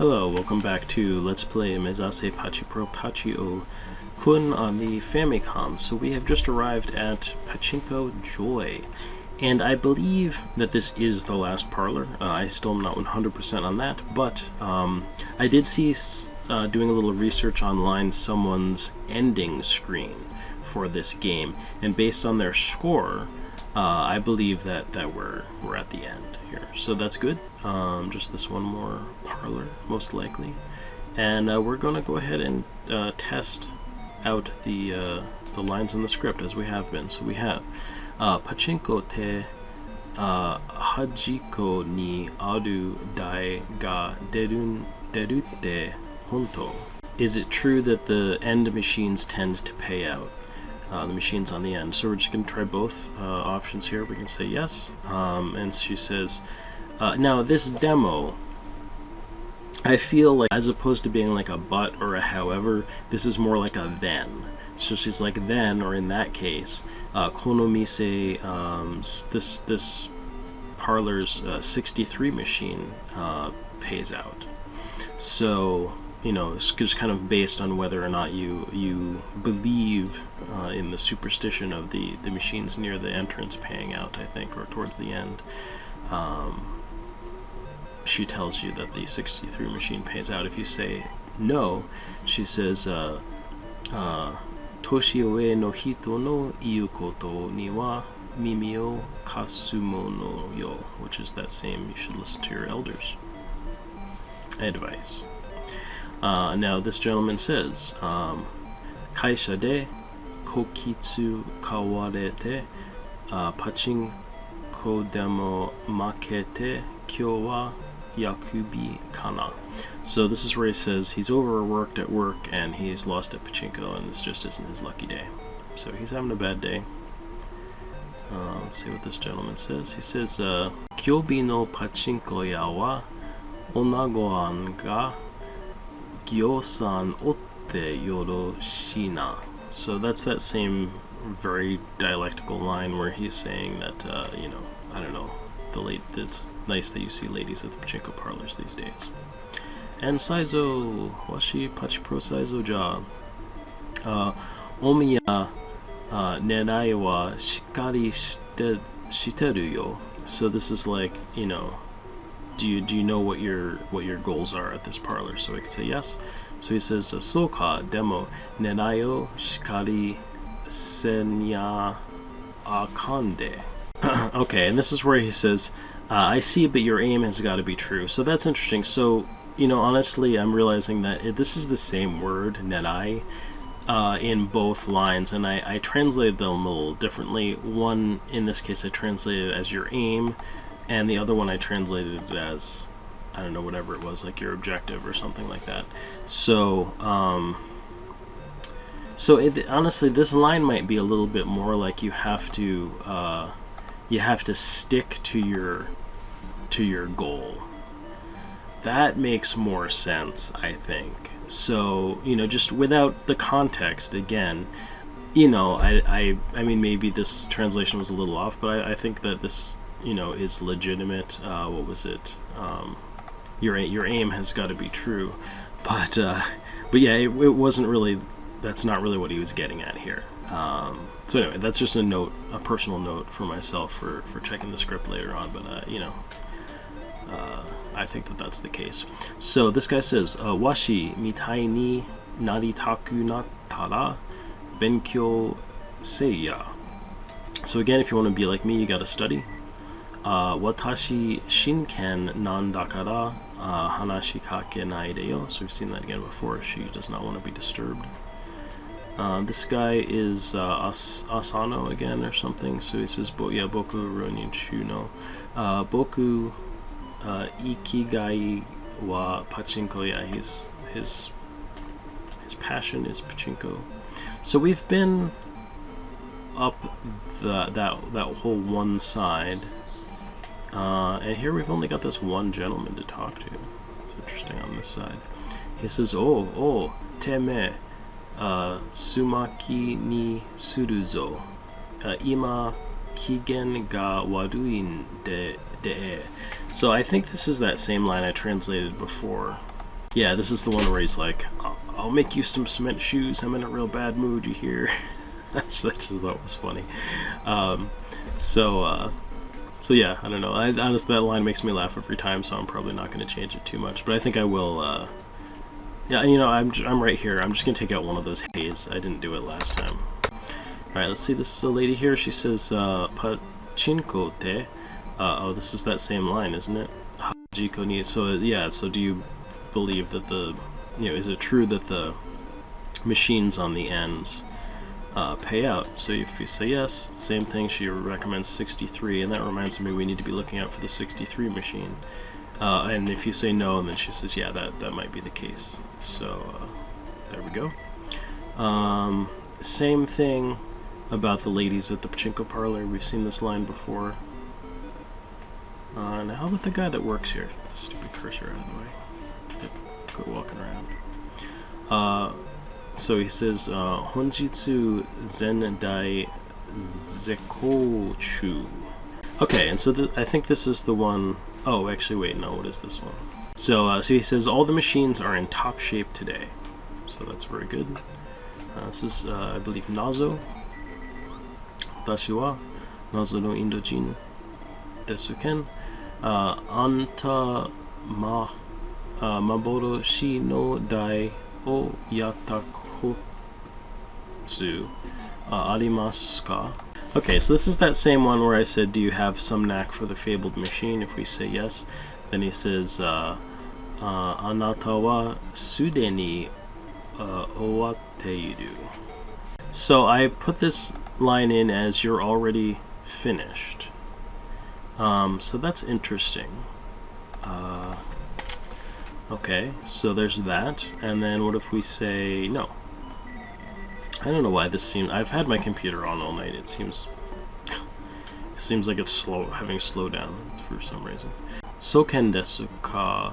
Hello, welcome back to Let's Play Mezase Pachi Pro Pachio-kun on the Famicom. So we have just arrived at Pachinko Joy, and I believe that this is the last parlor. I still am not 100% on that, but I did see, doing a little research online, someone's ending screen for this game, and based on their score, I believe that we're at the end here, so that's good. Just this one more parlor, most likely, and we're gonna go ahead and test out the lines in the script as we have been. So we have Pachinko te hajiko ni aru dai ga derutte honto. Is it true that the end machines tend to pay out? The machines on the end. So we're just going to try both options here. We can say yes. And she says, now this demo, I feel like, as opposed to being like a but or a however, this is more like a then. So she's like, then, or in that case, kono mise, this parlor's 63 machine pays out. So, you know, it's just kind of based on whether or not you believe in the superstition of the machines near the entrance paying out, I think, or towards the end. She tells you that the 63 machine pays out. If you say no, she says, Toshi-ue no hito no iu koto ni wa mimi o kasumono yo, which is that same, you should listen to your elders advice. Now this gentleman says, Kaisha de kokitsu kawarete pachinko demo makete kyo wa yakubi kana. So this is where he says he's overworked at work and he's lost at pachinko, and this just isn't his lucky day. So he's having a bad day. Let's see what this gentleman says. He says, Kyobi no pachinko ya wa onagoan ga gyosan otte yoroshina. So that's that same very dialectical line where he's saying that, you know, I don't know, it's nice that you see ladies at the pachinko parlors these days. And Saizo, washi Pachi Pro Saizo ja, omiya nerai wa shikkari shiteru yo. So this is like, you know, do you know what your goals are at this parlor? So I could say yes. So he says, Soka demo nerai o shikkari senya akande. Okay, and this is where he says, I see, but your aim has got to be true. So that's interesting. So, you know, honestly, I'm realizing that this is the same word, nerai, in both lines, and I translated them a little differently. One, in this case, I translated it as your aim, and the other one I translated it as, I don't know, whatever it was, like your objective or something like that. So, honestly, this line might be a little bit more like you have to stick to your goal. That makes more sense, I think. So, you know, just without the context, again, you know, I mean, maybe this translation was a little off, but I think that this, you know, is legitimate. What was it? Your aim has got to be true, but yeah, it wasn't really. That's not really what he was getting at here. So anyway, that's just a note, a personal note for myself for checking the script later on. But you know, I think that that's the case. So this guy says, "Washi mitai ni naritaku nattara benkyou seiya." So again, if you want to be like me, you got to study. Watashi shinken nan dakara hanashi kakenai de yo. So we've seen that again before. She does not want to be disturbed. This guy is Asano again or something. So he says, yeah, boku ronin chuno. Boku ikigai wa pachinko. Yeah, his passion is pachinko. So we've been up that whole one side. And here we've only got this one gentleman to talk to. It's interesting on this side. He says, oh, teme, sumaki ni suru zo. Ima kigen ga waruin de. So I think this is that same line I translated before. Yeah, this is the one where he's like, I'll make you some cement shoes. I'm in a real bad mood, you hear? I just thought was funny. So yeah, I don't know. Honestly, that line makes me laugh every time, so I'm probably not going to change it too much. But I think I will. Yeah, you know, I'm right here. I'm just going to take out one of those haze. I didn't do it last time. All right, let's see. This is a lady here. She says, "Pachinko te." Oh, this is that same line, isn't it? Hajiko ni. So yeah. So do you believe that is it true that the machines on the ends pay out? So if you say yes, same thing, she recommends 63, and that reminds me we need to be looking out for the 63 machine. And if you say no, then she says, yeah, that might be the case. So there we go. Same thing about the ladies at the pachinko parlor. We've seen this line before. Now how about the guy that works here? Stupid cursor out of the way. Quit walking around. So he says, Honjitsu Zen Dai Zekochu. Okay, and so I think this is the one. Oh, actually, wait, no, what is this one? So he says, all the machines are in top shape today. So that's very good. This is, I believe, Nazo. Tashi wa Nazo no Indojin desu ken. Anta Maboroshi no Dai o Yatakotsu arimasu ka? Okay, so this is that same one where I said, do you have some knack for the fabled machine? If we say yes, then he says, Anata wa sude ni owatte iru. So I put this line in as you're already finished. So that's interesting. Okay, so there's that, and then what if we say no? I don't know why this seems. I've had my computer on all night. It seems like it's slow, having slowed down for some reason. Soken desu ka?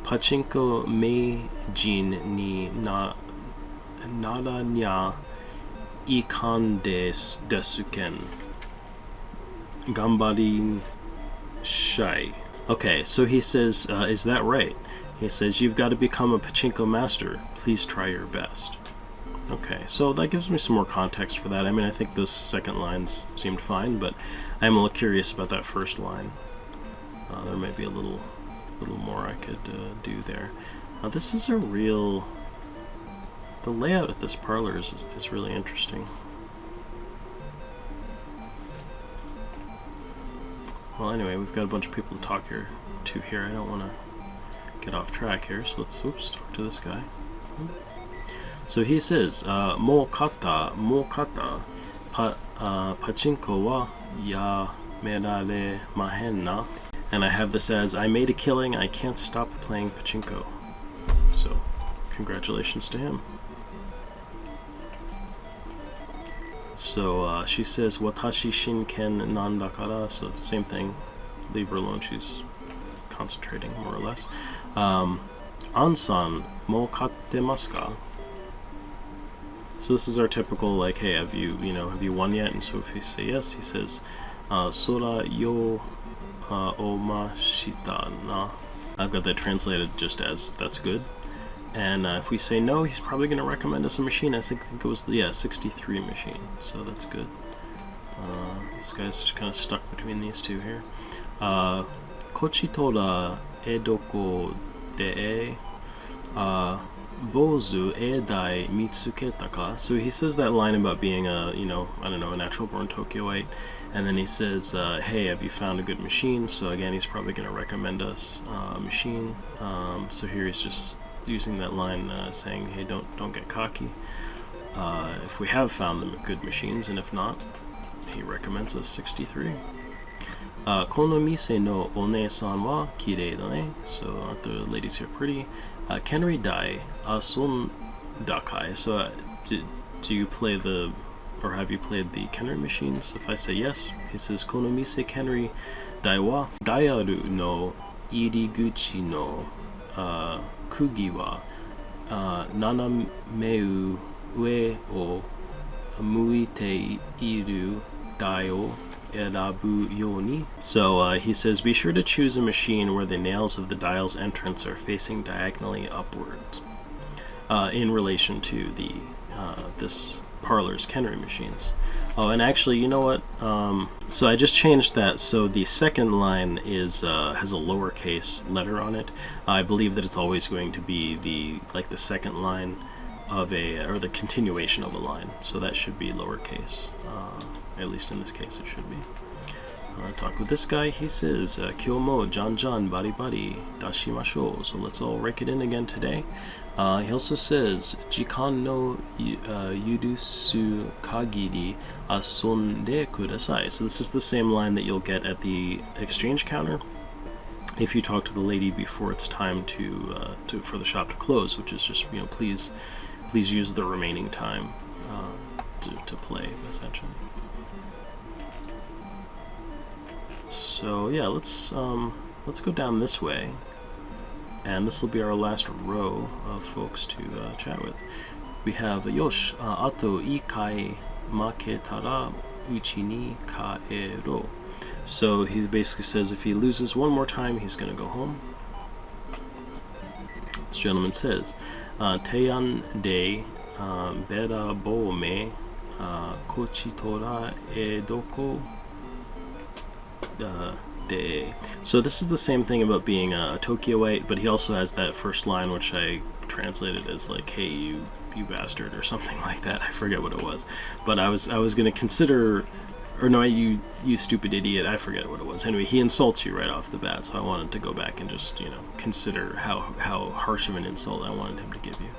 Pachinko meijin ni naranya ikan desu ken. Gambarin shai. Okay, so he says, is that right? He says, you've got to become a pachinko master. Please try your best. Okay, so that gives me some more context for that. I mean, I think those second lines seemed fine, but I'm a little curious about that first line. There might be a little more I could do there. This is a real... The layout at this parlor is really interesting. Well, anyway, we've got a bunch of people to talk to here. I don't want to get off track here, so let's talk to this guy. So he says, mo kata, pachinko wa yamerare mahen na. And I have this as, I made a killing, I can't stop playing pachinko. So, congratulations to him. So she says, watashi shinken nandakara. So same thing, leave her alone, she's concentrating more or less. Ansan mo kattemasu ka? So this is our typical, like, hey, have you won yet? And so if you say yes, he says, Sora yo omashita na. I've got that translated just as, that's good. And if we say no, he's probably going to recommend us a machine. I think it was, 63 machine. So that's good. This guy's just kind of stuck between these two here. Kochitora edoko de bozu edai mitsuketa ka. So he says that line about being a, I don't know, a natural born Tokyoite. And then he says, hey, have you found a good machine? So again, he's probably going to recommend us a machine. So here he's just using that line saying, hey, don't get cocky. If we have found them good machines, and if not, he recommends us 63. Kono mise no one-san wa kirei da ne. So aren't the ladies here pretty? Kenri dai asundakai. So do you play the, or have you played the Kenri machines? If I say yes, he says, Kono mise Kenri dai wa daiaru no iriguchi no kugi wa nanameu ue o muite iru dai o erabu yoni. So he says, be sure to choose a machine where the nails of the dial's entrance are facing diagonally upwards in relation to the this parlor's Kenry machines. Oh, and actually, you know what? So I just changed that so the second line is has a lowercase letter on it. I believe that it's always going to be the second line of or the continuation of a line. So that should be lowercase. At least in this case, it should be. Talk with this guy. He says, "Kyo mo jan jan bari bari dashimashou." So let's all rake it in again today. He also says, "Jikan no yurusu kagiri asonde kudasai." So this is the same line that you'll get at the exchange counter if you talk to the lady before it's time for the shop to close, which is just, please use the remaining time to play, essentially. So yeah, let's go down this way. And this will be our last row of folks to chat with. We have Yosh, ato ikai maketara uchi ni kaero. So he basically says if he loses one more time, he's going to go home. This gentleman says, Teian de bera bo me kochitora e doko de. So this is the same thing about being a Tokyoite, but he also has that first line, which I translated as like, "Hey, you bastard," or something like that. I forget what it was, but I was gonna consider, or no, you stupid idiot. I forget what it was. Anyway, he insults you right off the bat, so I wanted to go back and just consider how harsh of an insult I wanted him to give you.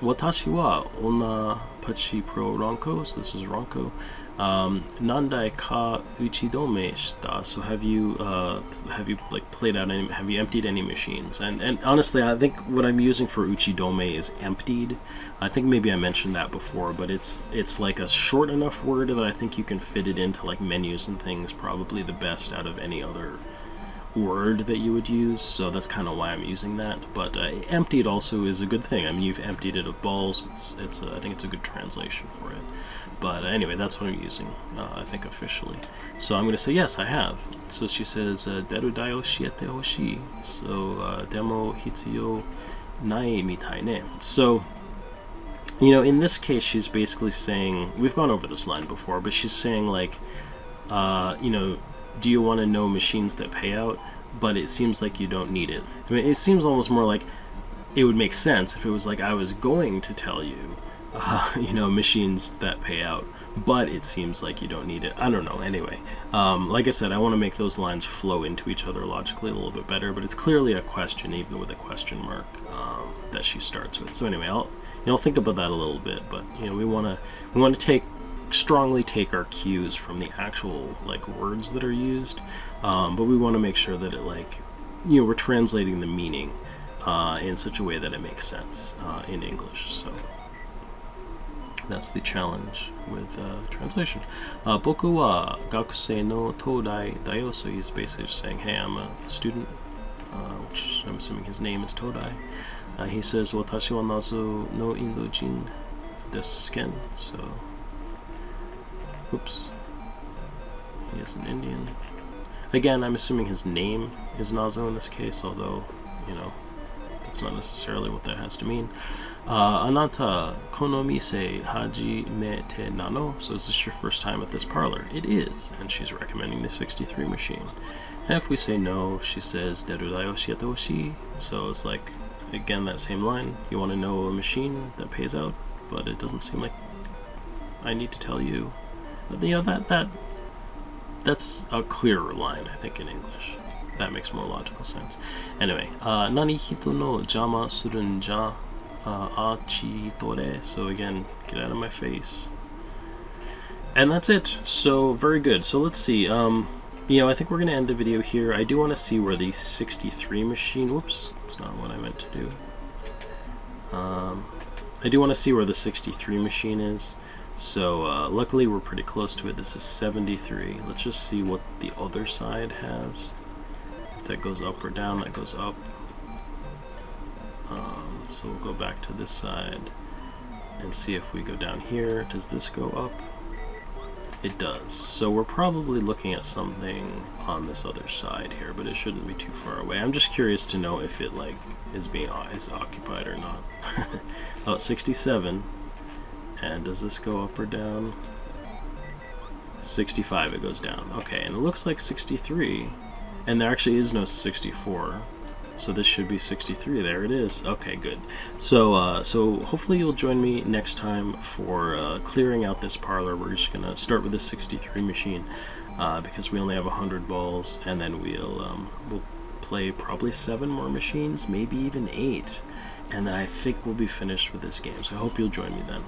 Watashi wa onna Pachi Pro Ronko. So this is Ronko. Nandai ka uchidome shita. So have you played out any? Have you emptied any machines? And honestly, I think what I'm using for uchidome is emptied. I think maybe I mentioned that before, but it's like a short enough word that I think you can fit it into like menus and things. Probably the best out of any other word that you would use. So that's kind of why I'm using that. But emptied also is a good thing. I mean, you've emptied it of balls. I think it's a good translation for it. But anyway, that's what I'm using, I think, officially. So I'm going to say, yes, I have. So she says, Deru daio shiete hoshii. So, demo hitsuyo nai mitai ne. So, in this case, she's basically saying, we've gone over this line before, but she's saying, like, do you want to know machines that pay out? But it seems like you don't need it. I mean, it seems almost more like it would make sense if it was like I was going to tell you, machines that pay out, but it seems like you don't need it. I don't know. Anyway, like I said, I want to make those lines flow into each other logically a little bit better, but it's clearly a question, even with a question mark, that she starts with. So anyway, I'll think about that a little bit, but we want to strongly take our cues from the actual words that are used, but we want to make sure that it we're translating the meaning in such a way that it makes sense in English. So that's the challenge with translation. Boku wa gakusei no todai dayo. So he's basically just saying, hey, I'm a student, which I'm assuming his name is Todai. He says, watashi wa nazo no Indojin desu. So, oops, he is an Indian. Again, I'm assuming his name is Nazo in this case, although, that's not necessarily what that has to mean. Anata kono mise hajimete nano. So is this your first time at this parlor? It is, and she's recommending the 63 machine. And if we say no, she says deru daio shiete hoshii. So it's like, again, that same line. You want to know a machine that pays out, but it doesn't seem like I need to tell you. But that's a clearer line, I think, in English. That makes more logical sense. Anyway, nani hito no jama surun ja achi tore. So again, get out of my face. And that's it. So very good. So let's see. I think we're going to end the video here. I do want to see where the 63 machine. Whoops, that's not what I meant to do. I do want to see where the 63 machine is. So luckily we're pretty close to it. This is 73. Let's just see what the other side has. If that goes up or down, that goes up. So we'll go back to this side and see if we go down here. Does this go up? It does. So we're probably looking at something on this other side here, but it shouldn't be too far away. I'm just curious to know if it like is occupied or not. Oh, 67. And does this go up or down? 65, it goes down. Okay, and it looks like 63. And there actually is no 64. So this should be 63. There it is. Okay, good. So so hopefully you'll join me next time for clearing out this parlor. We're just gonna start with the 63 machine because we only have 100 balls, and then we'll play probably 7 more machines, maybe even 8, and then I think we'll be finished with this game. So I hope you'll join me then.